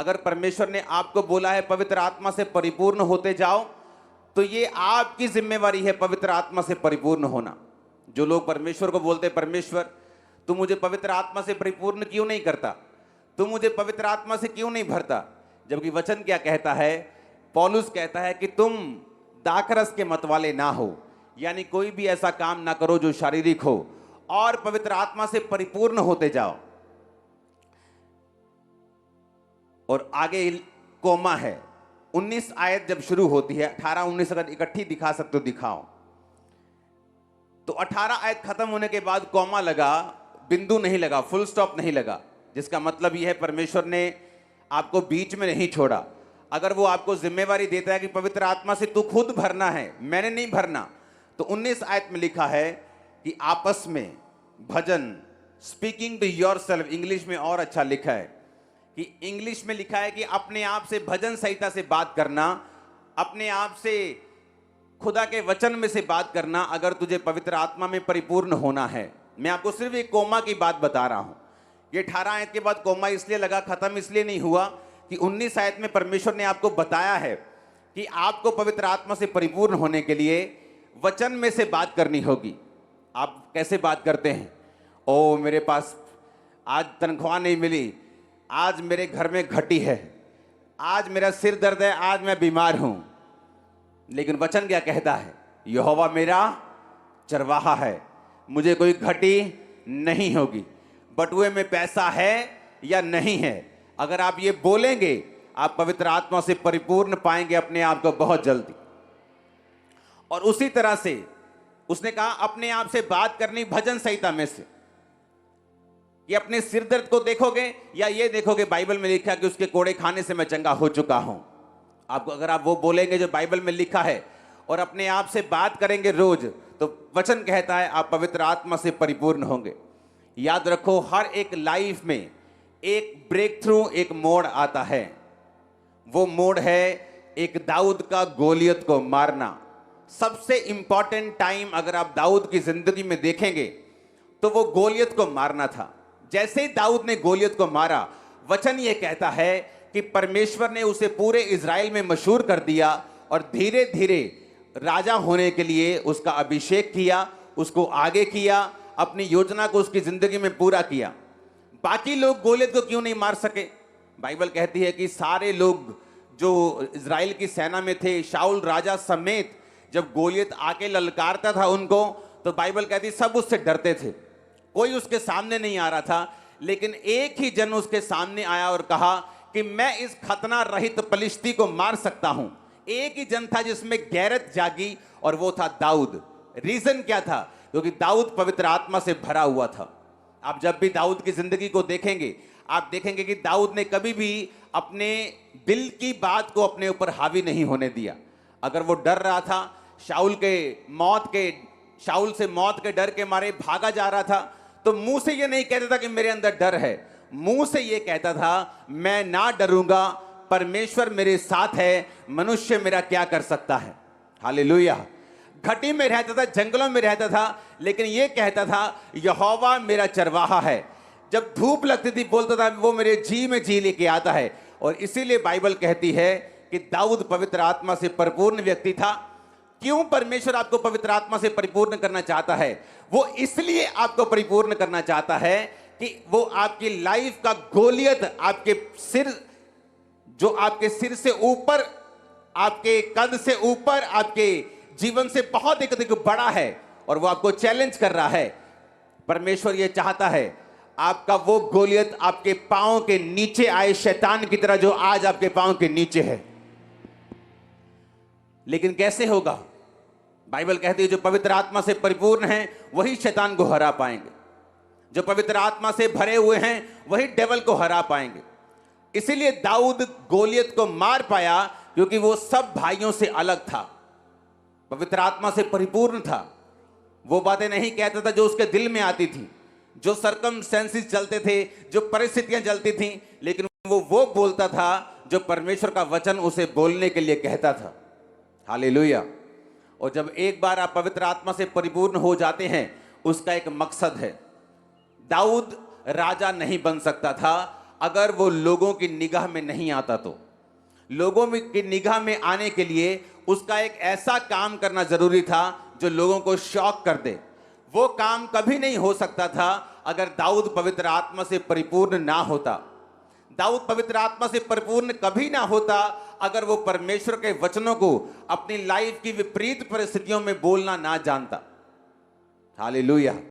अगर परमेश्वर ने आपको बोला है पवित्र आत्मा से परिपूर्ण होते जाओ, तो ये आपकी जिम्मेवारी है पवित्र आत्मा से परिपूर्ण होना। जो लोग परमेश्वर को बोलते हैं, परमेश्वर तू मुझे पवित्र आत्मा से परिपूर्ण क्यों नहीं करता, तू मुझे पवित्र आत्मा से क्यों नहीं भरता, जबकि वचन क्या कहता है? पौलुस कहता है कि तुम दाखरस के मतवाले ना हो, यानी कोई भी ऐसा काम ना करो जो शारीरिक हो, और पवित्र आत्मा से परिपूर्ण होते जाओ। और आगे कोमा है। 19 आयत जब शुरू होती है, 18-19 अगर इकट्ठी दिखा सकते हो दिखाओ। तो 18 आयत खत्म होने के बाद कोमा लगा, बिंदु नहीं लगा, फुल स्टॉप नहीं लगा, जिसका मतलब यह है परमेश्वर ने आपको बीच में नहीं छोड़ा। अगर वो आपको जिम्मेवारी देता है कि पवित्र आत्मा से तू खुद भरना है, मैंने नहीं भरना, तो 19 आयत में लिखा है कि आपस में भजन, स्पीकिंग टू योरसेल्फ, इंग्लिश में और अच्छा लिखा है कि इंग्लिश में लिखा है कि अपने आप से भजन संहिता से बात करना, अपने आप से खुदा के वचन में से बात करना, अगर तुझे पवित्र आत्मा में परिपूर्ण होना है। मैं आपको सिर्फ एक कोमा की बात बता रहा हूं। ये 18 आयत के बाद कोमा इसलिए लगा, खत्म इसलिए नहीं हुआ कि 19 आयत में परमेश्वर ने आपको बताया है कि आपको पवित्र आत्मा से परिपूर्ण होने के लिए वचन में से बात करनी होगी। आप कैसे बात करते हैं? ओ मेरे पास आज तनख्वाह नहीं मिली, आज मेरे घर में घटी है, आज मेरा सिर दर्द है, आज मैं बीमार हूं। लेकिन वचन क्या कहता है? यहोवा मेरा चरवाहा है, मुझे कोई घटी नहीं होगी। बटुए में पैसा है या नहीं है, अगर आप ये बोलेंगे, आप पवित्र आत्मा से परिपूर्ण पाएंगे अपने आप को बहुत जल्दी। और उसी तरह से उसने कहा अपने आप से बात करनी भजन संहिता में से। कि अपने सिर दर्द को देखोगे या ये देखोगे बाइबल में लिखा कि उसके कोड़े खाने से मैं चंगा हो चुका हूं। आपको अगर आप वो बोलेंगे जो बाइबल में लिखा है और अपने आप से बात करेंगे रोज, तो वचन कहता है आप पवित्र आत्मा से परिपूर्ण होंगे। याद रखो, हर एक लाइफ में एक ब्रेक थ्रू, एक मोड़ आता है। वो मोड़ है एक दाऊद का गोलियत को मारना। सबसे इंपॉर्टेंट टाइम अगर आप दाऊद की जिंदगी में देखेंगे तो वो गोलियत को मारना था। जैसे ही दाऊद ने गोलियत को मारा, वचन ये कहता है कि परमेश्वर ने उसे पूरे इज़राइल में मशहूर कर दिया और धीरे धीरे राजा होने के लिए उसका अभिषेक किया, उसको आगे किया, अपनी योजना को उसकी जिंदगी में पूरा किया। बाकी लोग गोलियत को क्यों नहीं मार सके? बाइबल कहती है कि सारे लोग जो इज़राइल की सेना में थे, शाऊल राजा समेत, जब गोलियत आके ललकारता था उनको, तो बाइबल कहती सब उससे डरते थे। कोई उसके सामने नहीं आ रहा था, लेकिन एक ही जन उसके सामने आया और कहा कि मैं इस खतना रहित पलिश्ती को मार सकता हूं। एक ही जन था जिसमें गैरत जागी, और वो था दाऊद। रीजन क्या था? क्योंकि दाऊद पवित्र आत्मा से भरा हुआ था। आप जब भी दाऊद की जिंदगी को देखेंगे, आप देखेंगे कि दाऊद ने कभी भी अपने दिल की बात को अपने ऊपर हावी नहीं होने दिया। अगर वो डर रहा था, शाऊल से मौत के डर के मारे भागा जा रहा था, तो मुंह से ये नहीं कहता था कि मेरे अंदर डर है, मुंह से ये कहता था मैं ना डरूंगा, परमेश्वर मेरे साथ है, मनुष्य मेरा क्या कर सकता है। हालेलुया। घटी में रहता था, जंगलों में रहता था, लेकिन ये कहता था यहोवा मेरा चरवाहा है। जब धूप लगती थी बोलता था वो मेरे जी में जी लेके आता है। और इसीलिए बाइबल कहती है कि दाऊद पवित्र आत्मा से परिपूर्ण व्यक्ति था। क्यों परमेश्वर आपको पवित्र आत्मा से परिपूर्ण करना चाहता है? वो इसलिए आपको परिपूर्ण करना चाहता है कि वो आपकी लाइफ का गोलियत, आपके सिर, जो आपके सिर से ऊपर, आपके कद से ऊपर, आपके जीवन से बहुत एक बड़ा है, और वो आपको चैलेंज कर रहा है। परमेश्वर ये चाहता है आपका वो गोलियत आपके पांव के नीचे आए, शैतान की तरह जो आज आपके पांव के नीचे है। लेकिन कैसे होगा? बाइबल कहती है जो पवित्र आत्मा से परिपूर्ण हैं वही शैतान को हरा पाएंगे। जो पवित्र आत्मा से भरे हुए हैं वही डेविल को हरा पाएंगे। इसीलिए दाऊद गोलियत को मार पाया, क्योंकि वो सब भाइयों से अलग था, पवित्र आत्मा से परिपूर्ण था। वो बातें नहीं कहता था जो उसके दिल में आती थी, जो सर्कमस्टेंसेस चलते थे, जो परिस्थितियां चलती थीं, लेकिन वो बोलता था जो परमेश्वर का वचन उसे बोलने के लिए कहता था। हालेलुया। और जब एक बार आप पवित्र आत्मा से परिपूर्ण हो जाते हैं, उसका एक मकसद है। दाऊद राजा नहीं बन सकता था अगर वो लोगों की निगाह में नहीं आता तो। लोगों की निगाह में आने के लिए उसका एक ऐसा काम करना जरूरी था जो लोगों को शॉक कर दे। वो काम कभी नहीं हो सकता था अगर दाऊद पवित्र आत्मा से परिपूर्ण ना होता। दाऊद पवित्र आत्मा से परिपूर्ण कभी ना होता अगर वो परमेश्वर के वचनों को अपनी लाइफ की विपरीत परिस्थितियों में बोलना ना जानता। हालेलुया।